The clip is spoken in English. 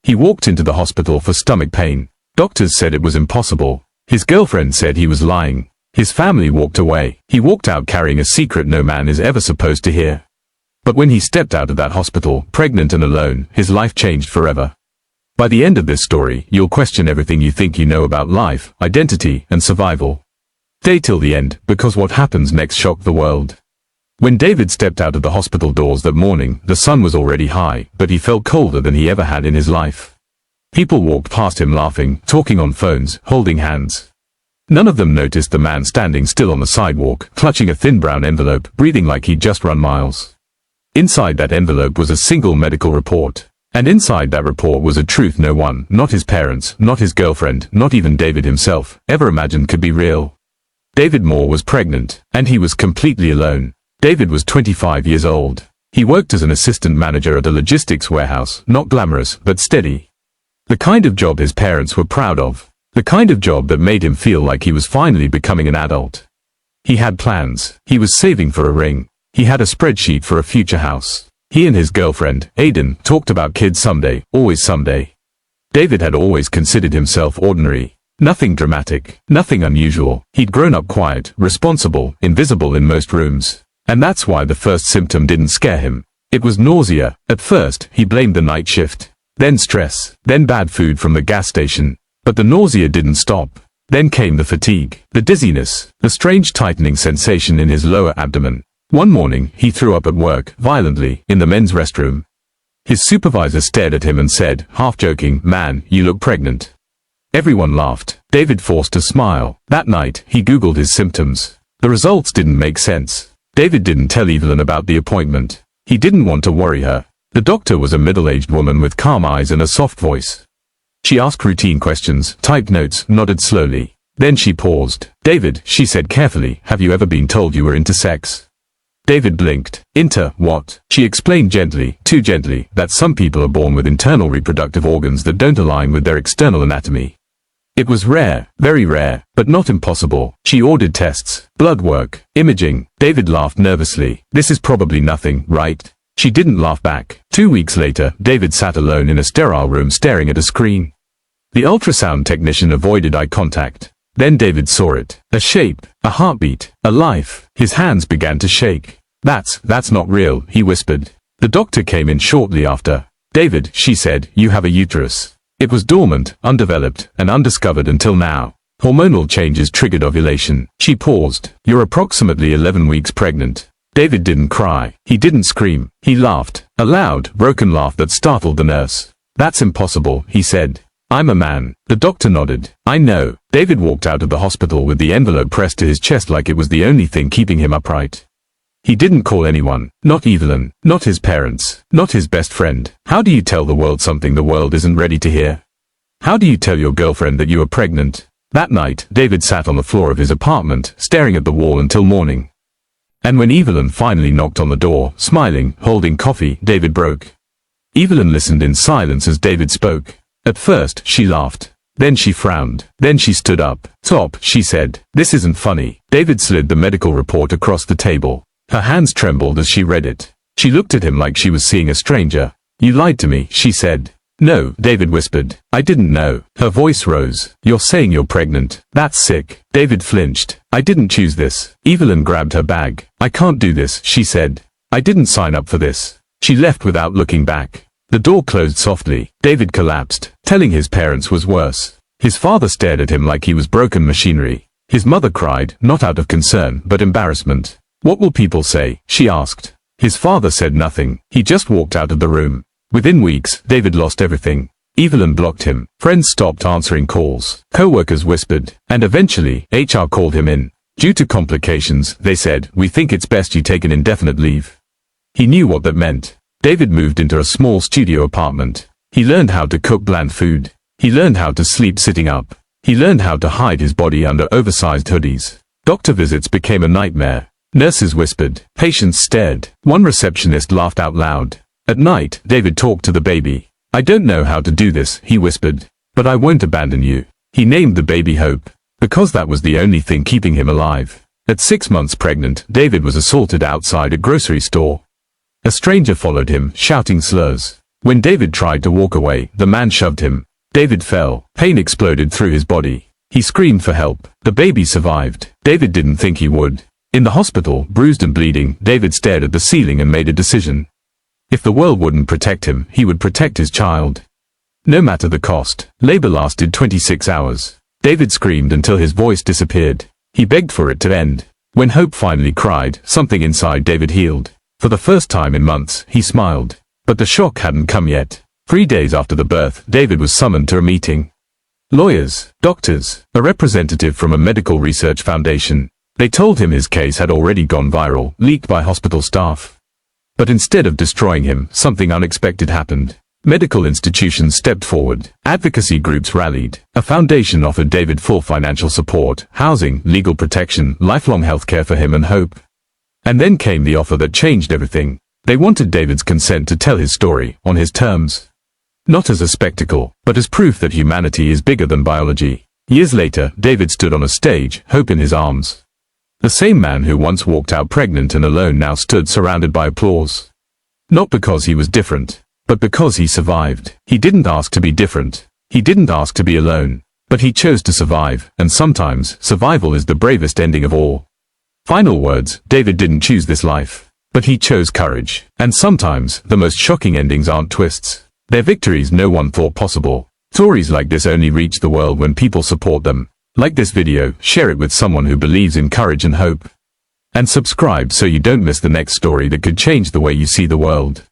He walked into the hospital for stomach pain. Doctors said it was impossible. His girlfriend said he was lying. His family walked away. He walked out carrying a secret no man is ever supposed to hear. But when he stepped out of that hospital, pregnant and alone, his life changed forever. By the end of this story, you'll question everything you think you know about life, identity, and survival. Stay till the end, because what happens next shocked the world. When David stepped out of the hospital doors that morning, the sun was already high, but he felt colder than he ever had in his life. People walked past him laughing, talking on phones, holding hands. None of them noticed the man standing still on the sidewalk, clutching a thin brown envelope, breathing like he'd just run miles. Inside that envelope was a single medical report. And inside that report was a truth no one, not his parents, not his girlfriend, not even David himself, ever imagined could be real. David Moore was pregnant, and he was completely alone. David was 25 years old. He worked as an assistant manager at a logistics warehouse, not glamorous, but steady. The kind of job his parents were proud of. The kind of job that made him feel like he was finally becoming an adult. He had plans. He was saving for a ring. He had a spreadsheet for a future house. He and his girlfriend, Aiden, talked about kids someday, always someday. David had always considered himself ordinary. Nothing dramatic, nothing unusual. He'd grown up quiet, responsible, invisible in most rooms. And that's why the first symptom didn't scare him. It was nausea. At first, he blamed the night shift. Then stress. Then bad food from the gas station. But the nausea didn't stop. Then came the fatigue, the dizziness, the strange tightening sensation in his lower abdomen. One morning, he threw up at work, violently, in the men's restroom. His supervisor stared at him and said, half joking, "Man, you look pregnant." Everyone laughed. David forced a smile. That night, he Googled his symptoms. The results didn't make sense. David didn't tell Evelyn about the appointment. He didn't want to worry her. The doctor was a middle-aged woman with calm eyes and a soft voice. She asked routine questions, typed notes, nodded slowly. Then she paused. "David," she said carefully, "have you ever been told you were into sex?" David blinked. "Into what?" She explained gently, too gently, that some people are born with internal reproductive organs that don't align with their external anatomy. It was rare, very rare, but not impossible. She ordered tests, blood work, imaging. David laughed nervously. "This is probably nothing, right?" She didn't laugh back. 2 weeks later, David sat alone in a sterile room staring at a screen. The ultrasound technician avoided eye contact. Then David saw it. A shape, a heartbeat, a life. His hands began to shake. That's not real," he whispered. The doctor came in shortly after. "David," she said, "you have a uterus. It was dormant, undeveloped, and undiscovered until now. Hormonal changes triggered ovulation." She paused. "You're approximately 11 weeks pregnant." David didn't cry. He didn't scream. He laughed. A loud, broken laugh that startled the nurse. "That's impossible," he said. "I'm a man." The doctor nodded. "I know." David walked out of the hospital with the envelope pressed to his chest like it was the only thing keeping him upright. He didn't call anyone. Not Evelyn. Not his parents. Not his best friend. How do you tell the world something the world isn't ready to hear? How do you tell your girlfriend that you are pregnant? That night, David sat on the floor of his apartment, staring at the wall until morning. And when Evelyn finally knocked on the door, smiling, holding coffee, David broke. Evelyn listened in silence as David spoke. At first, she laughed. Then she frowned. Then she stood up. "Stop," she said. "This isn't funny." David slid the medical report across the table. Her hands trembled as she read it. She looked at him like she was seeing a stranger. "You lied to me," she said. "No," David whispered. "I didn't know." Her voice rose. "You're saying you're pregnant. That's sick." David flinched. "I didn't choose this." Evelyn grabbed her bag. "I can't do this," she said. "I didn't sign up for this." She left without looking back. The door closed softly. David collapsed. Telling his parents was worse. His father stared at him like he was broken machinery. His mother cried, not out of concern, but embarrassment. "What will people say?" she asked. His father said nothing. He just walked out of the room. Within weeks, David lost everything. Evelyn blocked him. Friends stopped answering calls. Co-workers whispered. And eventually, HR called him in. Due to complications, they said, "We think it's best you take an indefinite leave." He knew what that meant. David moved into a small studio apartment. He learned how to cook bland food. He learned how to sleep sitting up. He learned how to hide his body under oversized hoodies. Doctor visits became a nightmare. Nurses whispered. Patients stared. One receptionist laughed out loud. At night, David talked to the baby. "I don't know how to do this," he whispered. "But I won't abandon you." He named the baby Hope, because that was the only thing keeping him alive. At 6 months pregnant, David was assaulted outside a grocery store. A stranger followed him, shouting slurs. When David tried to walk away, the man shoved him. David fell. Pain exploded through his body. He screamed for help. The baby survived. David didn't think he would. In the hospital, bruised and bleeding, David stared at the ceiling and made a decision. If the world wouldn't protect him, he would protect his child. No matter the cost. Labor lasted 26 hours. David screamed until his voice disappeared. He begged for it to end. When hope finally cried, something inside David healed. For the first time in months, he smiled. But the shock hadn't come yet. 3 days after the birth, David was summoned to a meeting. Lawyers, doctors, a representative from a medical research foundation. They told him his case had already gone viral, leaked by hospital staff. But instead of destroying him, something unexpected happened. Medical institutions stepped forward. Advocacy groups rallied. A foundation offered David full financial support, housing, legal protection, lifelong healthcare for him and hope. And then came the offer that changed everything. They wanted David's consent to tell his story, on his terms. Not as a spectacle, but as proof that humanity is bigger than biology. Years later, David stood on a stage, hope in his arms. The same man who once walked out pregnant and alone now stood surrounded by applause. Not because he was different, but because he survived. He didn't ask to be different. He didn't ask to be alone. But he chose to survive, and sometimes, survival is the bravest ending of all. Final words, David didn't choose this life. But he chose courage. And sometimes, the most shocking endings aren't twists. They're victories no one thought possible. Stories like this only reach the world when people support them. Like this video, share it with someone who believes in courage and hope. And subscribe so you don't miss the next story that could change the way you see the world.